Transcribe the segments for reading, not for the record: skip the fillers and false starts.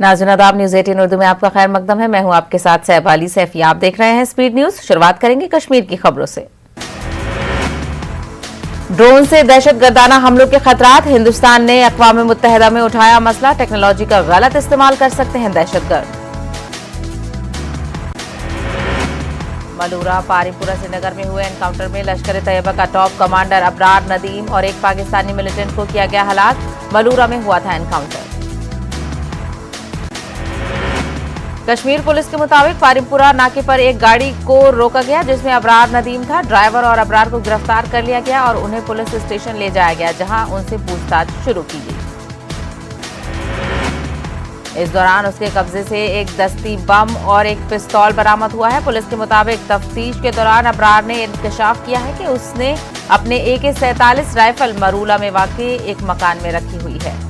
नाज़रीन आदाब, न्यूज़ 18 उर्दू में आपका खैर मकदम है। मैं हूं आपके साथ सहबाली सैफी। आप देख रहे हैं स्पीड न्यूज़। शुरुआत करेंगे कश्मीर की खबरों से। ड्रोन से दहशतगर्दाना हमलों के खतरात। हिंदुस्तान ने अक़वाम मुत्तहिदा में उठाया मसला, टेक्नोलॉजी का गलत इस्तेमाल कर सकते हैं दहशतगर्द। मलूरा पारीपुरा श्रीनगर में हुए एनकाउंटर में लश्कर तैयबा का टॉप कमांडर अबरार नदीम और एक पाकिस्तानी मिलिटेंट को किया गया हलाक। मलूरा में हुआ था एनकाउंटर। कश्मीर पुलिस के मुताबिक पारीपुरा नाके पर एक गाड़ी को रोका गया जिसमें अबरार नदीम था। ड्राइवर और अबरार को गिरफ्तार कर लिया गया और उन्हें पुलिस स्टेशन ले जाया गया, जहां उनसे पूछताछ शुरू की गई। इस दौरान उसके कब्जे से एक दस्ती बम और एक पिस्तौल बरामद हुआ है। पुलिस के मुताबिक तफ्तीश के दौरान अबरार ने इंकशाफ किया है कि उसने अपने AK-47 राइफल मरूला में वाक़ई एक मकान में रखी हुई है।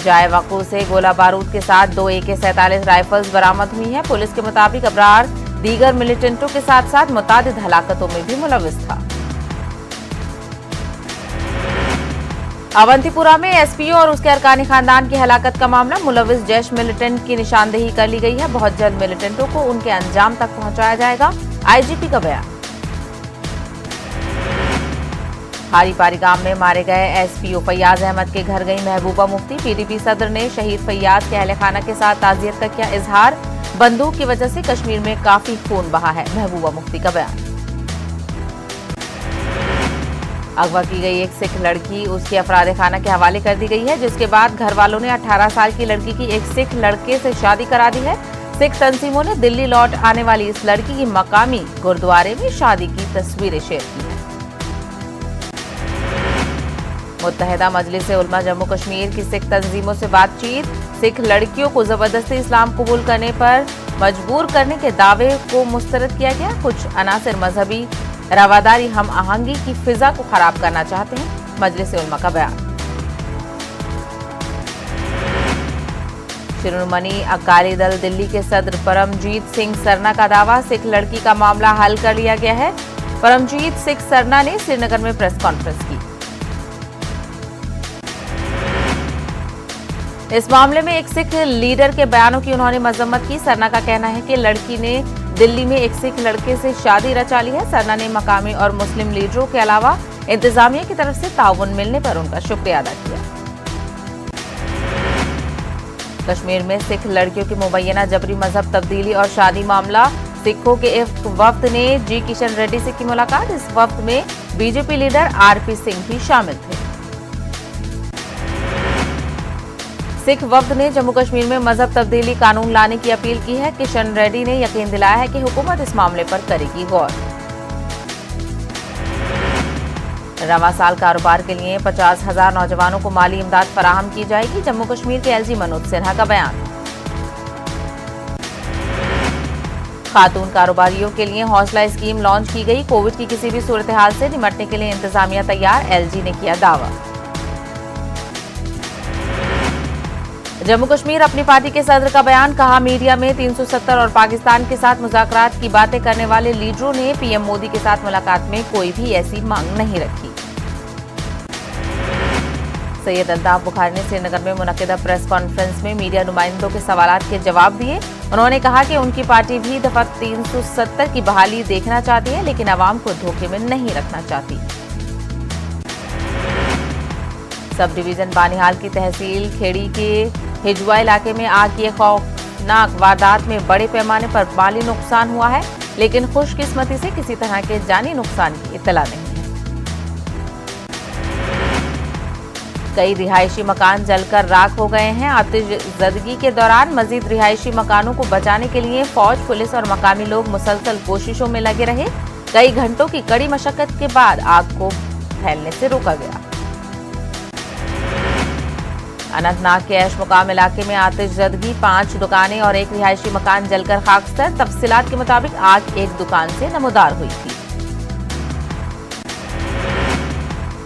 जाए वक़ू से गोला बारूद के साथ 2 AK-47 राइफल्स बरामद हुई हैं। पुलिस के मुताबिक अबरार दीगर मिलिटेंटों के साथ साथ मुतादिद हलाकतों में भी मुलविस था। अवंतीपुरा में SPO और उसके अरकानी खानदान की हलाकत का मामला। मुलविस जैश मिलिटेंट की निशानदेही कर ली गई है। बहुत जल्द मिलिटेंटों को उनके अंजाम तक पहुंचाया जाएगा, IGP का बयान। हारी पारी गांव में मारे गए SPO फैयाज अहमद के घर गई महबूबा मुफ्ती। PDP सदर ने शहीद फैयाज के अहले खाना के साथ ताज़ियत का किया इजहार। बंदूक की वजह से कश्मीर में काफी खून बहा है, महबूबा मुफ्ती का बयान। अगवा की गई एक सिख लड़की उसके अफराद खाना के हवाले कर दी गई है, जिसके बाद घर वालों ने 18 साल की लड़की की एक सिख लड़के से शादी करा दी है। सिख तंजीमों ने दिल्ली लौट आने वाली इस लड़की की मकामी गुरुद्वारे में शादी की तस्वीरें शेयर की हैं। मुत्तहिदा मजलिस उलमा जम्मू कश्मीर की सिख तंजीमों से बातचीत। सिख लड़कियों को जबरदस्ती इस्लाम कबूल करने पर मजबूर करने के दावे को मुस्तरद किया गया। कुछ अनासर मजहबी रवादारी हम आहंगी की फिजा को खराब करना चाहते हैं, मजलिस उलमा का बयान। शिरोमणि अकाली दल दिल्ली के सदर परमजीत सिंह सरना का दावा, सिख लड़की का मामला हल कर लिया गया है। परमजीत सिंह सरना ने श्रीनगर में प्रेस कॉन्फ्रेंस की। इस मामले में एक सिख लीडर के बयानों की उन्होंने मजम्मत की। सरना का कहना है कि लड़की ने दिल्ली में एक सिख लड़के से शादी रचा ली है। सरना ने मकामी और मुस्लिम लीडरों के अलावा इंतजामिया की तरफ से ताउन मिलने पर उनका शुक्रिया अदा किया। कश्मीर में सिख लड़कियों की मुबैना जबरी मजहब तब्दीली और शादी मामला। सिखों के एक वफ्द ने जी किशन रेड्डी से की मुलाकात। इस वफ्द में BJP लीडर RP सिंह भी शामिल थे। सिख वफ्द ने जम्मू कश्मीर में मजहब तब्दीली कानून लाने की अपील की है। किशन रेड्डी ने यकीन दिलाया है कि हुकूमत इस मामले पर करेगी गौर। रवां साल कारोबार के लिए 50,000 नौजवानों को माली इमदाद फराहम की जाएगी, जम्मू कश्मीर के LG मनोज सिन्हा का बयान। खातून कारोबारियों के लिए हौसला स्कीम लॉन्च की गई। कोविड की किसी भी सूरत हाल से निपटने के लिए इंतजामिया तैयार, LG ने किया दावा। जम्मू कश्मीर अपनी पार्टी के सदर का बयान, कहा मीडिया में 370 और पाकिस्तान के साथ मुज़ाकरात की बातें करने वाले लीडरों ने PM मोदी के साथ मुलाकात में कोई भी ऐसी मांग नहीं रखी। सैयद अल्ताफ बुखारी ने श्रीनगर में मुनक्किदा प्रेस कॉन्फ्रेंस में मीडिया नुमाइंदों के सवालात के जवाब दिए। उन्होंने कहा कि उनकी पार्टी भी दफा 370 की बहाली देखना चाहती है, लेकिन अवाम को धोखे में नहीं रखना चाहती। सब डिवीजन बानिहाल की तहसील खेड़ी के हिजवा इलाके में आग की खौफनाक वारदात में बड़े पैमाने पर माली नुकसान हुआ है, लेकिन खुशकिस्मती से किसी तरह के जानी नुकसान की इत्तला नहीं है। कई रिहायशी मकान जलकर राख हो गए हैं। आतिशज़दगी के दौरान मजीद रिहायशी मकानों को बचाने के लिए फौज, पुलिस और मकामी लोग मुसलसल कोशिशों में लगे रहे। कई घंटों की कड़ी मशक्कत के बाद आग को फैलने से रोका गया। अनंतनाग के ऐश मुकाम इलाके में आतिशज़दगी, 5 दुकानें और एक रिहायशी मकान जलकर खाकसर। तफसीलात के मुताबिक आग एक दुकान से नमूदार हुई थी।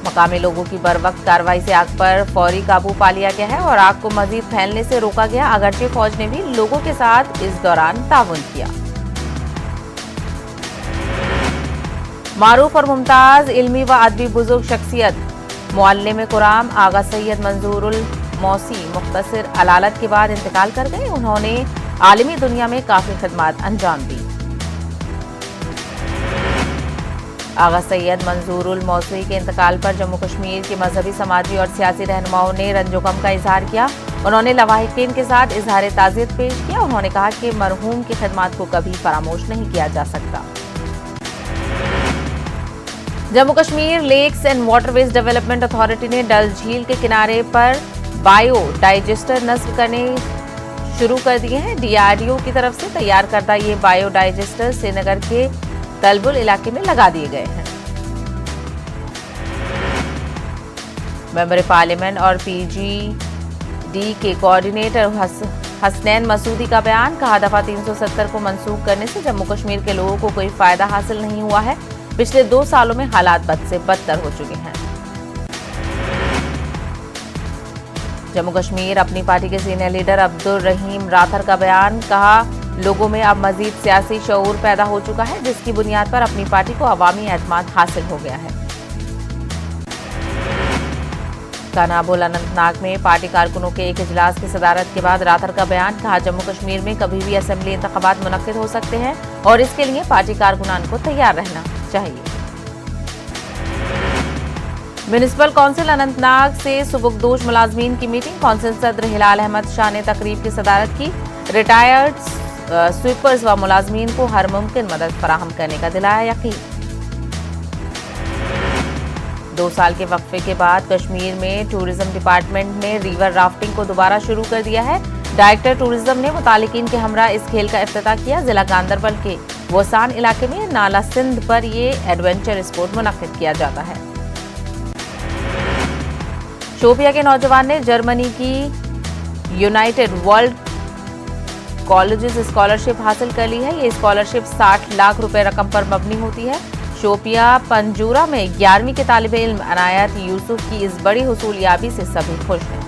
मकामी लोगों की बरवक्त कार्रवाई से आग पर फौरी काबू पा लिया गया है और आग को मजीद फैलने से रोका गया। अगरचे फौज ने भी लोगों के साथ इस दौरान ताउन किया। मारूफ और मुमताज इल्मी व अदबी बुजुर्ग शख्सियत मुअल्लिम में कुरान आगा सैयद मंजूरुल मौसी मुख्तसर अलालत के बाद इंतकाल कर गए। उन्होंने आलमी दुनिया में काफी खिदमत अंजाम दी। आगा सैयद मंजूरुल मौसी के इंतकाल पर जम्मू कश्मीर के मजहबी, समाजी और सियासी रहनुमाओं ने रंजो-गम का इजहार किया। उन्होंने लवाहिकीन के साथ इजहार ताज़ियत पेश किया। उन्होंने कहा कि मरहूम की खिदमत को कभी फरामोश नहीं किया जा सकता। Jammu Kashmir lakes and waterways development authority ने डल झील के किनारे पर बायो डाइजेस्टर नस्ब करने शुरू कर दिए हैं। DRDO की तरफ से तैयार करदा ये बायो डाइजेस्टर श्रीनगर के तलबुल इलाके में लगा दिए गए हैं। मेंबर पार्लियामेंट और PGD के कोऑर्डिनेटर हसनैन मसूदी का बयान, कहा दफा 370 को मंसूख करने से जम्मू कश्मीर के लोगों को कोई फायदा हासिल नहीं हुआ है। पिछले 2 सालों में हालात बद से बदतर हो चुके हैं। जम्मू कश्मीर अपनी पार्टी के सीनियर लीडर अब्दुल रहीम राथर का बयान, कहा लोगों में अब मजीद सियासी शऊर पैदा हो चुका है, जिसकी बुनियाद पर अपनी पार्टी को अवामी एतमाद हासिल हो गया है। कानाबुल अनंतनाग में पार्टी कारकुनों के एक इजलास की सदारत के बाद राथर का बयान, कहा जम्मू कश्मीर में कभी भी असेंबली इंतखाबात मुनक्किद हो सकते हैं और इसके लिए पार्टी कारकुनान को तैयार रहना चाहिए। म्युनिसिपल काउंसिल अनंतनाग से सुबुकदोश मुलाजमीन की मीटिंग, काउंसिल सदर हिलाल अहमद शाह ने तकरीब की सदारत की। रिटायर्ड स्वीपर्स व मुलाजमीन को हर मुमकिन मदद फराहम करने का दिलाया यकीन। 2 साल के वक्फे के बाद कश्मीर में टूरिज्म डिपार्टमेंट ने रिवर राफ्टिंग को दोबारा शुरू कर दिया है। डायरेक्टर टूरिज्म ने मुतालिकीन के हमरा इस खेल का इफ्तिताह किया। जिला गांदरबल के वोसान इलाके में नाला सिंध पर ये एडवेंचर स्पोर्ट मुनक्किद किया जाता है। शोपिया के नौजवान ने जर्मनी की यूनाइटेड वर्ल्ड कॉलेजेस स्कॉलरशिप हासिल कर ली है। ये स्कॉलरशिप 60 लाख रुपए रकम पर मबनी होती है। शोपिया पंजूरा में 11वीं के तालिब इल्म अनायत यूसुफ की इस बड़ी हुसूलियाबी से सभी खुश हैं।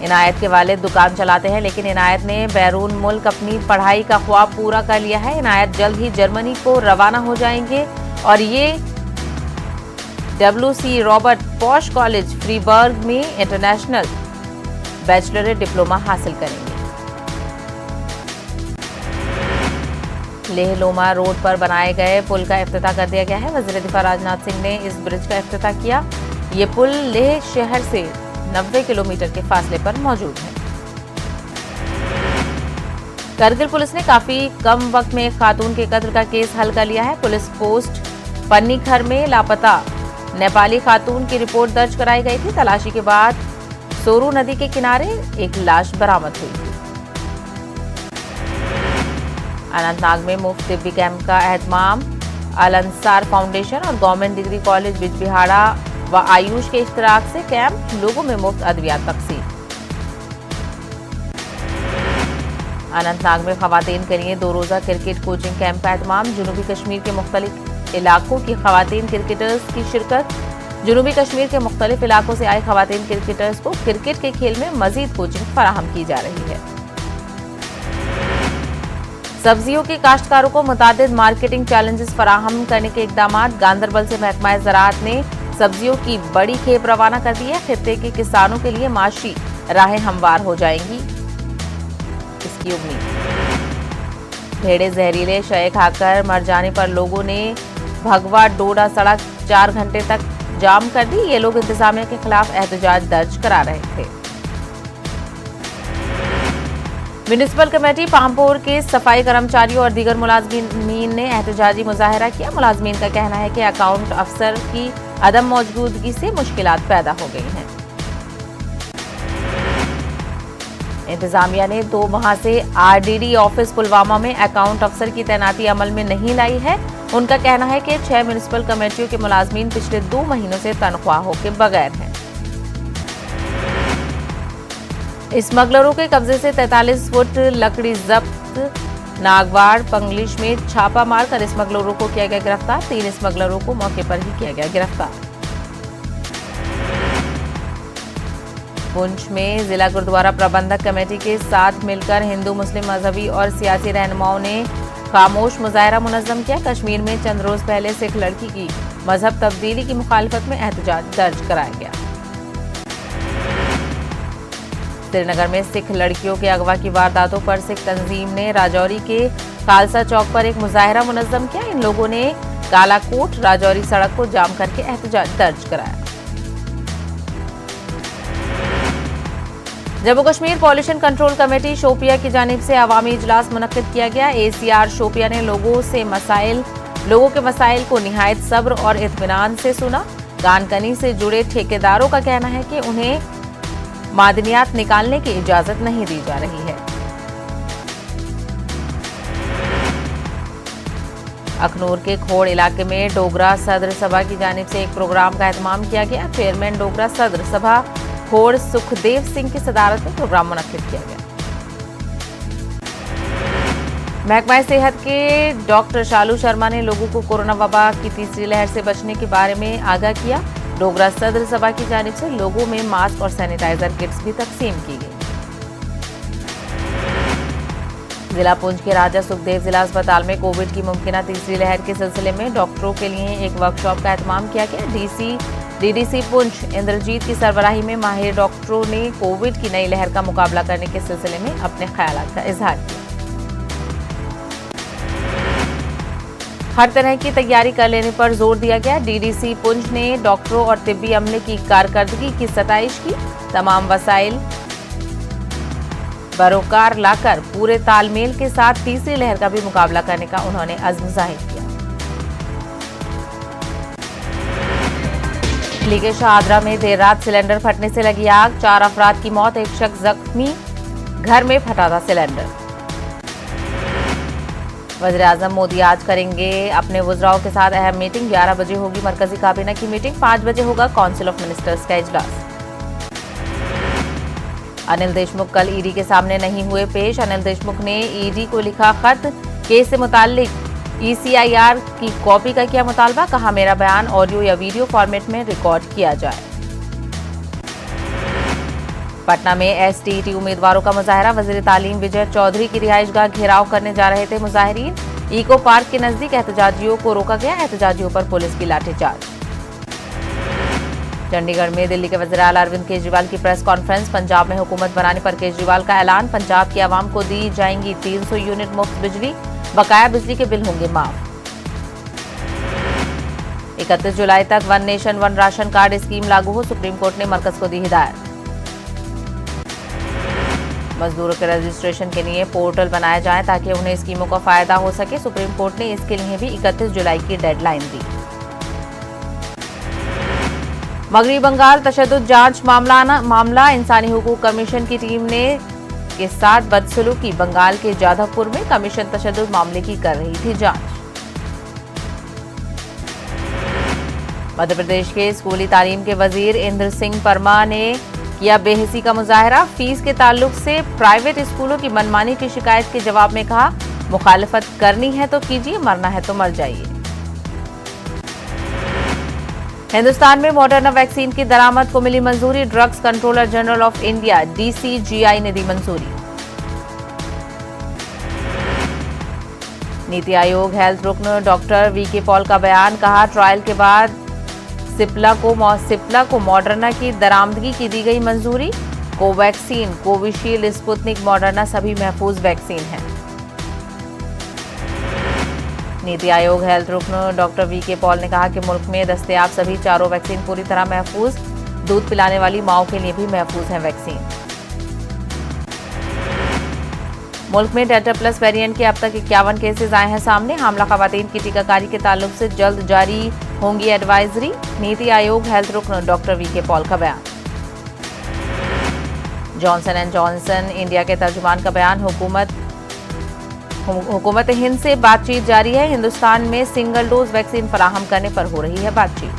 इनायत के वालिद दुकान चलाते हैं, लेकिन इनायत ने बैरून मुल्क अपनी पढ़ाई का ख्वाब पूरा कर लिया है। इनायत जल्द ही जर्मनी को रवाना हो जाएंगे और ये WC Robert posh college Freiburg में इंटरनेशनल बैचलरेट डिप्लोमा हासिल करेंगे। लेह लोमा रोड पर बनाए गए पुल का इफ्तिताह कर दिया गया है। वज़ीर दिफा राजनाथ सिंह ने इस ब्रिज का इफ्तिताह किया। ये पुल लेह शहर से 90 किलोमीटर के फासले पर मौजूद है। करगिल पुलिस ने काफी कम वक्त में एक खातून के कत्ल का केस हल कर लिया है। पुलिस पोस्ट पन्नीखर में लापता नेपाली खातून की रिपोर्ट दर्ज कराई गई थी। तलाशी के बाद सोरू नदी के किनारे एक लाश बरामद हुई थी। अनंतनाग में मुफ्त तिब्बी कैंप का एहतमाम अल अंसार फाउंडेशन और गवर्नमेंट डिग्री कॉलेज बिजबिहाड़ा व आयुष के इश्तराक से कैंप, लोगों में मुफ्त अद्वियात तकसीम। अनंतनाग में खवातीन के लिए 2 रोजा क्रिकेट कोचिंग कैंप का एहतमाम, जनूबी कश्मीर के मुख्तलिफ इलाकों की खवातीन क्रिकेटर्स की शिरकत। जनूबी कश्मीर के मुख्तलिफ इलाकों से आए खवातीन क्रिकेटर्स को क्रिकेट के खेल में मजीद कोचिंग फराहम की जा रही है। सब्जियों के काश्तकारों को मुतादिद मार्केटिंग चैलेंजेस फराहम करने के इकदामात, गांदरबल से महकमा ज़राअत ने सब्जियों की बड़ी खेप रवाना कर दी है। खित्ते के किसानों के लिए माशी राहें हमवार हो जाएंगी, इसकी उम्मीद। भेड़े जहरीले शय खाकर मर जाने पर लोगों ने भगवा डोडा सड़क 4 घंटे तक जाम कर दी। ये लोग इंतजामिया के खिलाफ एहतजाज दर्ज करा रहे थे। म्युनिसिपल कमेटी पामपोर के सफाई कर्मचारियों और दीगर मुलाजमीन ने एहतजाजी मुजाहरा किया। मुलाजमीन का कहना है कि अकाउंट अफसर की अदम मौजूदगी से मुश्किलात पैदा हो गई हैं। इंतजामिया ने 2 माह से RDD ऑफिस पुलवामा में अकाउंट अफसर की तैनाती अमल में नहीं लाई है। उनका कहना है कि 6 म्युनिसिपल कमेटियों के मुलाजमीन पिछले 2 महीनों से तनख्वाहों के बगैर हैं। स्मगलरों के कब्जे से 43 फुट लकड़ी जब्त। नागवाड़ पंगलिश में छापा मारकर स्मगलरों को किया गया गिरफ्तार। 3 स्मगलरों को मौके पर ही किया गया गिरफ्तार। पुंछ में जिला गुरुद्वारा प्रबंधक कमेटी के साथ मिलकर हिंदू मुस्लिम मजहबी और सियासी रहनुमाओं ने खामोश मुजाहरा मुनज़्ज़म किया। कश्मीर में चंद रोज पहले सिख लड़की की मजहब तब्दीली की मुखालफत में एहतजाज दर्ज कराया गया। श्रीनगर में सिख लड़कियों के अगवा की वारदातों पर सिख तंजीम ने राजौरी के खालसा चौक पर एक मुजाहिरा मुनज्जम किया। इन लोगों ने कालाकोट राजौरी सड़क को जाम करके एहतजाज दर्ज कराया। Jammu Kashmir pollution control committee Shopian की जानिब से अवामी इजलास मुनक्किद किया गया। ACR शोपिया ने लोगों के मसाइल को निहायत सब्र और इत्मीनान से सुना। कानकनी से जुड़े ठेकेदारों का कहना है कि उन्हें मादनियात निकालने की इजाजत नहीं दी जा रही है। अखनूर के खोड़ इलाके में डोगरा सदर सभा की जानिब से एक प्रोग्राम का एहतमाम किया गया। चेयरमैन डोगरा सदर सभा खोड़ सुखदेव सिंह की सदारत में प्रोग्राम मुनक्किद किया गया। महकमा सेहत के डॉक्टर शालू शर्मा ने लोगों को कोरोना वबा की तीसरी लहर से बचने के बारे में आगाह किया। डोगरा सदर सभा की जानिब से लोगों में मास्क और सैनिटाइजर किट्स भी तकसीम की गई। जिला पुंछ के राजा सुखदेव जिला अस्पताल में कोविड की मुमकिना तीसरी लहर के सिलसिले में डॉक्टरों के लिए एक वर्कशॉप का एहतमाम किया गया। DDC पुंछ इंद्रजीत की सरबराही में माहिर डॉक्टरों ने कोविड की नई लहर का मुकाबला करने के सिलसिले में अपने ख्यालात का इजहार किया। हर तरह की तैयारी कर लेने पर जोर दिया गया। DDC पुंछ ने डॉक्टरों और तिब्बी अमले की कारकर्दगी की सताइश की। तमाम वसाइल बरोकार लाकर पूरे तालमेल के साथ तीसरी लहर का भी मुकाबला करने का उन्होंने अज़्म जाहिर किया। दिल्ली के शाहदरा में देर रात सिलेंडर फटने से लगी आग। 4 अफराद की मौत, एक शख्स जख्मी। घर में फटा था सिलेंडर। वज़ीर-ए-आज़म मोदी आज करेंगे अपने वुज़राओं के साथ अहम मीटिंग। 11 बजे होगी मरकजी काबीना की मीटिंग। 5 बजे होगा काउंसिल ऑफ मिनिस्टर्स का इजलास। अनिल देशमुख कल ईडी के सामने नहीं हुए पेश। अनिल देशमुख ने ईडी को लिखा खत। केस से मुताल्लिक ECIR की कॉपी का किया मुतालबा। कहा मेरा बयान ऑडियो या वीडियो फॉर्मेट में रिकॉर्ड किया जाए। पटना में STET उम्मीदवारों का मुजाहरा। वजीर तालीम विजय चौधरी की रिहाइशगाह घेराव करने जा रहे थे मुजाहिरीन। इको पार्क के नजदीक एहतजाजियों को रोका गया। एहतजाजियों पर पुलिस की लाठीचार्ज। चंडीगढ़ में दिल्ली के वज़ीर आला अरविंद केजरीवाल की प्रेस कॉन्फ्रेंस। पंजाब में हुकूमत बनाने पर केजरीवाल का ऐलान। पंजाब की आवाम को दी जाएंगी 300 यूनिट मुफ्त बिजली। बकाया बिजली के बिल होंगे माफ। 31 जुलाई तक one nation one ration card scheme लागू हो। सुप्रीम कोर्ट ने मरकज को दी हिदायत। मजदूरों के रजिस्ट्रेशन के लिए पोर्टल बनाया जाए ताकि उन्हें स्कीमों का फायदा हो सके। सुप्रीम कोर्ट ने इसके लिए भी 31 जुलाई की डेडलाइन दी। मगरबी बंगाल तशद्दुद जांच मामला इंसानी हुकूक कमीशन की टीम ने के साथ बदसलूकी। बंगाल के जाधवपुर में कमीशन तशद्दुद मामले की कर रही थी जांच। मध्य प्रदेश के स्कूली तालीम के वजीर इंद्र सिंह परमा ने किया बेहिसी का मुजाहरा। फीस के ताल्लुक से प्राइवेट स्कूलों की मनमानी की शिकायत के जवाब में कहा मुखालफत करनी है तो कीजिए, मरना है तो मर जाइए। हिंदुस्तान में मॉडर्ना वैक्सीन की दरामद को मिली मंजूरी। Drugs controller general of India DCGI ने दी मंजूरी। नीति आयोग हेल्थ रुकन डॉक्टर VK पॉल का बयान। कहा ट्रायल के बाद सिप्ला को मॉडर्ना की दरामदगी की दी गई मंजूरी। कोवैक्सीन, कोविशील्ड, स्पुतनिक, मॉडर्ना सभी महफूज वैक्सीन हैं। नीति आयोग हेल्थ रुकन डॉक्टर VK पॉल ने कहा कि मुल्क में दस्तयाब सभी चारों वैक्सीन पूरी तरह महफूज। दूध पिलाने वाली माओं के लिए भी महफूज है वैक्सीन। मुल्क में डेल्टा प्लस वेरिएंट के अब तक 51 केसेस आए हैं सामने। हामला खवातीन की टीकाकारी के ताल्लुक से जल्द जारी होंगी एडवाइजरी। नीति आयोग हेल्थ रुकन डॉक्टर VK पॉल का बयान। जॉनसन एंड जॉनसन इंडिया के तर्जुमान का बयान। हुकूमत हिंद से बातचीत जारी है। हिंदुस्तान में सिंगल डोज वैक्सीन फराहम करने पर हो रही है बातचीत।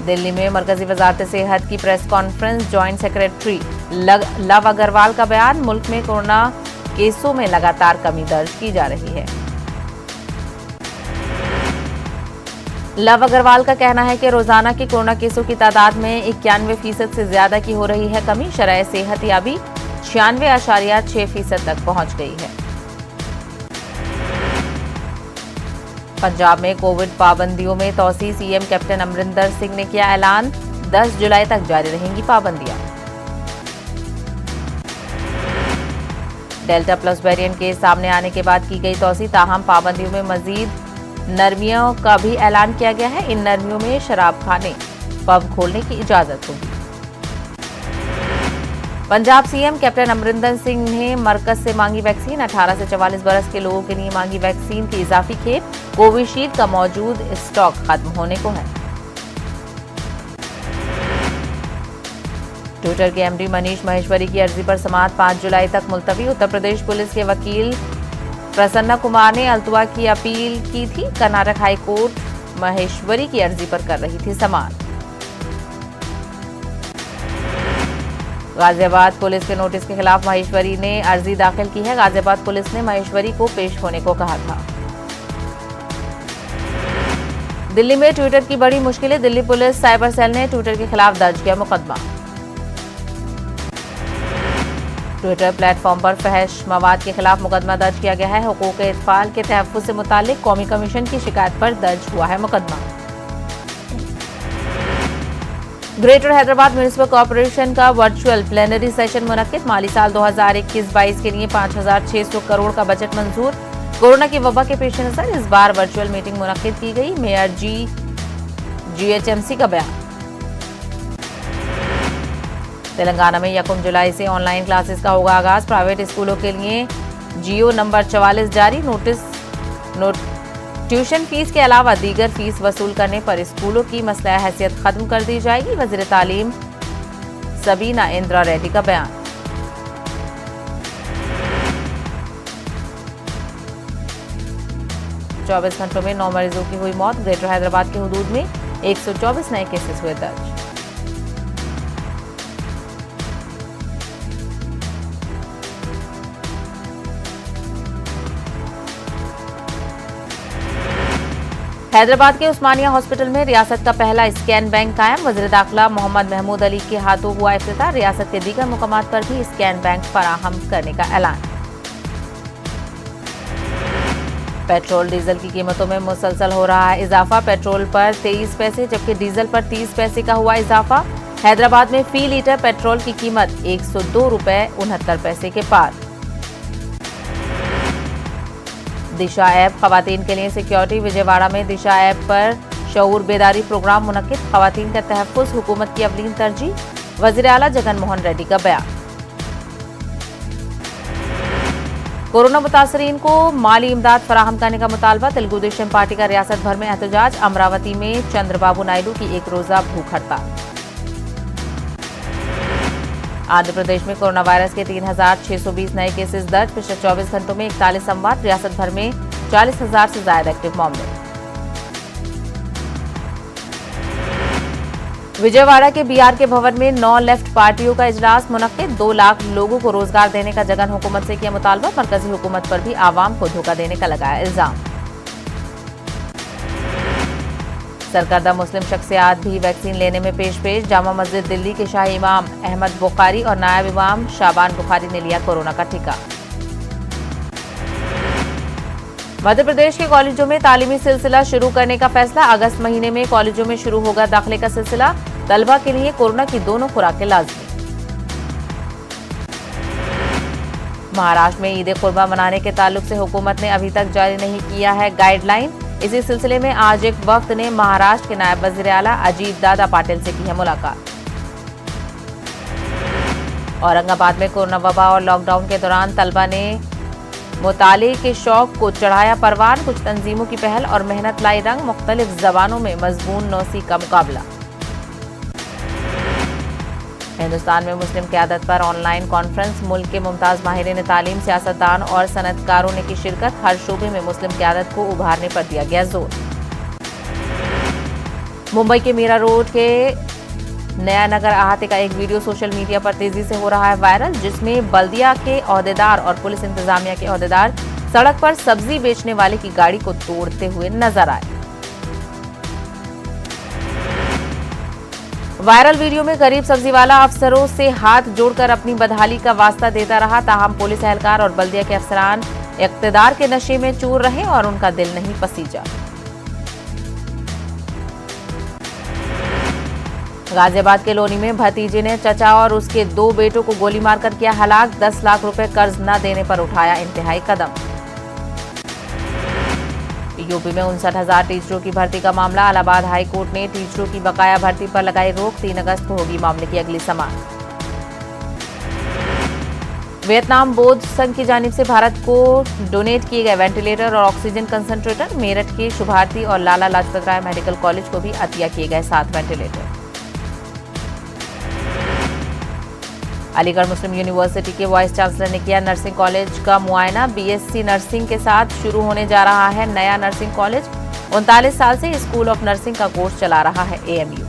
दिल्ली में मरकजी वजारत सेहत की press conference. Joint secretary Lav Agarwal का बयान। मुल्क में कोरोना केसों में लगातार कमी दर्ज की जा रही है। लव अग्रवाल का कहना है कि रोजाना के कोरोना केसों की तादाद में 91% से ज्यादा की हो रही है कमी। शरह सेहत याबी 96.6% तक पहुंच गई है। पंजाब में कोविड पाबंदियों में तौसी, सीएम कैप्टन अमरिंदर सिंह ने किया ऐलान, 10 जुलाई तक जारी रहेंगी पाबंदियां। डेल्टा प्लस वेरिएंट के सामने आने के बाद की गई तौसी, ताहम पाबंदियों में मजीद नरमियों का भी ऐलान किया गया है। इन नरमियों में शराब खाने, पब खोलने की इजाजत होगी। पंजाब सीएम कैप्टन अमरिंदर सिंह ने मरकज से मांगी वैक्सीन, 18 से 44 बरस के लोगों के लिए मांगी वैक्सीन की इजाफी खेप। कोविशील्ड का मौजूद स्टॉक खत्म होने को है। ट्विटर के एमडी मनीष माहेश्वरी की अर्जी पर समाअत 5 जुलाई तक मुलतवी। उत्तर प्रदेश पुलिस के वकील प्रसन्ना कुमार ने अल्तुआ की अपील की थी। कर्नाटक हाई कोर्ट माहेश्वरी की अर्जी पर कर रही थी समाअत। गाजियाबाद पुलिस के नोटिस के खिलाफ माहेश्वरी ने अर्जी दाखिल की है। गाजियाबाद पुलिस ने माहेश्वरी को पेश होने को कहा था। दिल्ली में ट्विटर की बड़ी मुश्किलें, दिल्ली पुलिस साइबर सेल ने ट्विटर के खिलाफ दर्ज किया मुकदमा। ट्विटर प्लेटफॉर्म पर फहश मवाद के खिलाफ मुकदमा दर्ज किया गया है। हुकूक-ए-इत्फाल के तहफ्फुज़ से मुताल्लिक कौमी कमीशन की शिकायत पर दर्ज हुआ है मुकदमा। ग्रेटर हैदराबाद म्युनिसिपल कॉर्पोरेशन का वर्चुअल प्लेनरी सेशन मुनक्किद। माली साल 2021-22 के लिए 5,600 करोड़ का बजट मंजूर। कोरोना की वबा के पेश नजर इस बार वर्चुअल मीटिंग मुनक्किद की गई। मेयर जीएचएमसी का बयान। तेलंगाना में 1 जुलाई से ऑनलाइन क्लासेस का होगा आगाज। प्राइवेट स्कूलों के लिए जियो नंबर 44 जारी। ट्यूशन फीस के अलावा दीगर फीस वसूल करने पर स्कूलों की मसला हैसियत खत्म कर दी जाएगी। वजीर तालीम सबीना इंदिरा रेड्डी का बयान। चौबीस घंटों में 9 मरीजों की हुई मौत। ग्रेटर हैदराबाद के हुदूद में 124 नए केसेस हुए दर्ज। हैदराबाद के उस्मानिया हॉस्पिटल में रियासत का पहला स्कैन बैंक कायम। वज़ीर दाखिला मोहम्मद महमूद अली के हाथों हुआ इफ्तिताह। रियासत के दीगर मुकामात पर भी स्कैन बैंक फराहम करने का ऐलान। पेट्रोल डीजल की कीमतों में मुसलसल हो रहा है इजाफा। पेट्रोल पर 23 पैसे जबकि डीजल पर 30 पैसे का हुआ इजाफा। हैदराबाद में फी लीटर पेट्रोल की कीमत 102 रुपए 69 पैसे के पार। दिशा ऐप खवातीन के लिए सिक्योरिटी। विजयवाड़ा में दिशा ऐप पर शऊर बेदारी प्रोग्राम मुनक्किद। खवातीन का तहफ्फुज़ हुकूमत की अवलीन तरजीह। वज़ीर आला जगन मोहन रेड्डी का बयान। कोरोना मुतासरीन को माली इमदाद फराहम करने का मुतालबा। तेलुगु देशम पार्टी का रियासत भर में एहतजाज। अमरावती में चंद्रबाबू नायडू की 1 रोजा भूख हड़ताल। आंध्र प्रदेश में कोरोना वायरस के 3,620 नए केसेस दर्ज। पिछले 24 घंटों में 41 अमवात। रियासत भर में 40,000 से ज्यादा एक्टिव मामले। विजयवाड़ा के बीआर के भवन में 9 लेफ्ट पार्टियों का इजलास मुनक्किद। 2 लाख लोगों को रोजगार देने का जगन हुकूमत से किया मुतालबा। मरकजी हुकूमत पर भी आवाम को धोखा देने का लगाया इल्जाम। सरकर्दा मुस्लिम शख्सियात भी वैक्सीन लेने में पेश। जामा मस्जिद दिल्ली के शाही इमाम अहमद बुखारी और नायब इमाम शाबान बुखारी ने लिया कोरोना का टीका। मध्य प्रदेश के कॉलेजों में तालीमी सिलसिला शुरू करने का फैसला। अगस्त महीने में कॉलेजों में शुरू होगा दाखिले का सिलसिला। तलबा के लिए कोरोना की दोनों खुराकें लाजमी। महाराष्ट्र में ईद कुर्बा मनाने के ताल्लुक से हुकूमत ने अभी तक जारी नहीं किया है गाइडलाइन। इसी सिलसिले में आज एक वक्त ने महाराष्ट्र के नायब वज़ीर आला अजीत दादा पाटिल से की है मुलाकात। औरंगाबाद में कोरोना वबा और लॉकडाउन के दौरान तलबा ने मुताले के शौक को चढ़ाया परवान। कुछ तंजीमों की पहल और मेहनत लाई रंग। मुख्तलिफ जबानों में मजमून नौसी का मुकाबला। हिंदुस्तान में मुस्लिम क़यादत पर ऑनलाइन कॉन्फ्रेंस। मुल्क के मुमताज माहिरीन तालीम, सियासतदान और सनअतकारों ने की शिरकत। हर शोबे में मुस्लिम क़यादत को उभारने पर दिया गया जोर। मुंबई के मीरा रोड के नया नगर अहाते का एक वीडियो सोशल मीडिया पर तेजी से हो रहा है वायरल, जिसमें बल्दिया के ओहदेदार और पुलिस इंतजामिया के ओहदेदार सड़क पर सब्जी बेचने वाले की गाड़ी को तोड़ते हुए नजर आए। वायरल वीडियो में गरीब सब्जी वाला अफसरों से हाथ जोड़कर अपनी बदहाली का वास्ता देता रहा। ताहम पुलिस एहलकार और बल्दिया के अफसरान इक़्तिदार के नशे में चूर रहे और उनका दिल नहीं पसीजा। गाजियाबाद के लोनी में भतीजे ने चचा और उसके 2 बेटों को गोली मारकर किया हलाक। 10 लाख रुपए कर्ज न देने पर उठाया इंतहाई कदम। यूपी में 59,000 टीचरों की भर्ती का मामला। इलाहाबाद हाई कोर्ट ने टीचरों की बकाया भर्ती पर लगाई रोक। 3 अगस्त को होगी मामले की अगली समाअत। वियतनाम बौद्ध संघ की जानिब से भारत को डोनेट किए गए वेंटिलेटर और ऑक्सीजन कंसंट्रेटर। मेरठ के शुभारती और लाला लाजपत राय मेडिकल कॉलेज को भी अतिया किए गए 7 वेंटिलेटर। अलीगढ़ मुस्लिम यूनिवर्सिटी के वाइस चांसलर ने किया नर्सिंग कॉलेज का मुआयना। बीएससी नर्सिंग के साथ शुरू होने जा रहा है नया नर्सिंग कॉलेज। 39 साल से स्कूल ऑफ नर्सिंग का कोर्स चला रहा है एएमयू।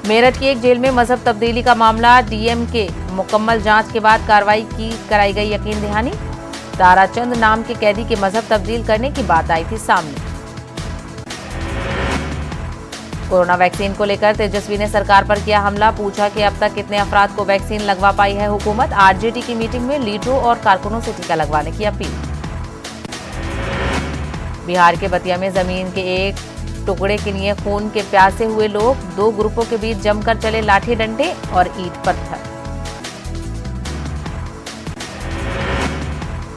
मेरठ की एक जेल में मजहब तब्दीली का मामला। डीएम के मुकम्मल जांच के बाद कार्रवाई कराई गई यकीन दहानी। ताराचंद नाम के कैदी के मजहब तब्दील करने की बात आई थी सामने। कोरोना वैक्सीन को लेकर तेजस्वी ने सरकार पर किया हमला। पूछा कि अब तक कितने अफराद को वैक्सीन लगवा पाई है हुकूमत। आरजेडी की मीटिंग में लीडरों और कारकुनों से टीका लगवाने की अपील। बिहार के बतिया में जमीन के एक टुकड़े के लिए खून के प्यासे हुए लोग। 2 ग्रुपों के बीच जमकर चले लाठी डंडे और ईंट पत्थर।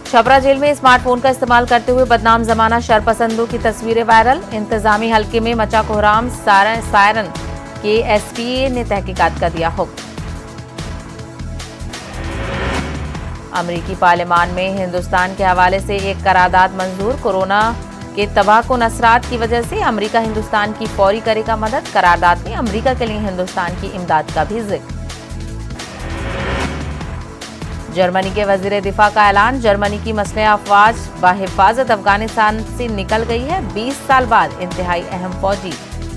छपरा जेल में स्मार्टफोन का इस्तेमाल करते हुए बदनाम जमाना शरपसंदों की तस्वीरें वायरल। इंतजामी हल्के में मचा कोहराम। सायरन के एसपीए ने तहकीकात का दिया हुक्म। अमरीकी पार्लियामान में हिंदुस्तान के हवाले से एक करारदाद मंजूर। कोरोना के तबाहकुन असरात की वजह से अमरीका हिंदुस्तान की फौरी करेगा मदद। करारदाद में अमरीका के लिए हिंदुस्तान की इमदाद का भी जिक्र। जर्मनी के वजीर दिफा का ऐलान। जर्मनी की मसलह अफवाज बहिफाजत अफगानिस्तान से निकल गई है। 20 साल बाद इंतहाई अहम फौजी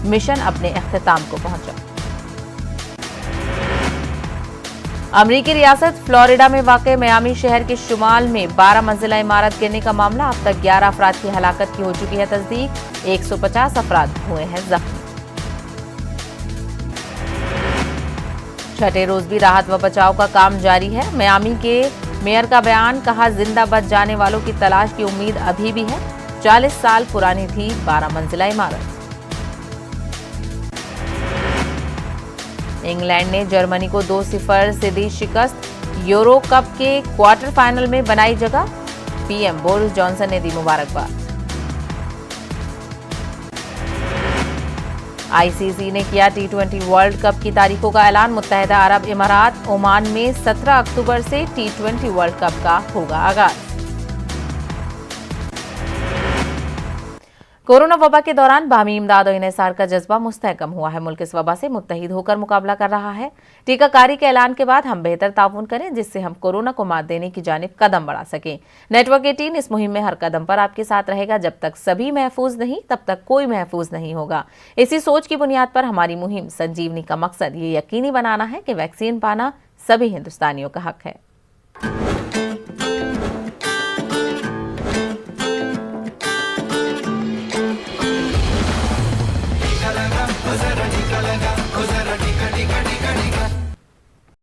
मिशन अपने इख्तिताम को पहुंचा। अमरीकी रियासत फ्लोरिडा में वाक़े मियामी शहर के शुमाल में 12 मंजिला इमारत गिरने का मामला। अब तक 11 अफराद की हलाकत की हो चुकी है तस्दीक। 150 अफराद हुए हैं जख्मी। छठे रोज भी राहत व बचाव का काम जारी है। मियामी के मेयर का बयान। कहा जिंदा बच जाने वालों की तलाश की उम्मीद अभी भी है। 40 साल पुरानी थी 12 मंजिला इमारत। इंग्लैंड ने जर्मनी को 2-0 से दी शिकस्त। यूरो कप के क्वार्टर फाइनल में बनाई जगह। पीएम बोरिस जॉनसन ने दी मुबारकबाद। आईसीसी ने किया T20 वर्ल्ड कप की तारीखों का ऐलान। मुत्तहिदा अरब इमारात ओमान में 17 अक्टूबर से T20 वर्ल्ड कप का होगा आगाज। कोरोना वबा के दौरान बाहमी इमदाद और इन्हिसार का जज्बा मुस्तहकम हुआ है। मुल्क इस वबा से मुत्तहिद होकर मुकाबला कर रहा है। टीकाकारी के ऐलान के बाद हम बेहतर ताउन करें जिससे हम कोरोना को मात देने की जानिब कदम बढ़ा सकें। नेटवर्क 18 इस मुहिम में हर कदम पर आपके साथ रहेगा। जब तक सभी महफूज नहीं तब तक कोई महफूज नहीं होगा। इसी सोच की बुनियाद पर हमारी मुहिम संजीवनी का मकसद ये यकीनी बनाना है कि वैक्सीन पाना सभी हिंदुस्तानियों का हक है।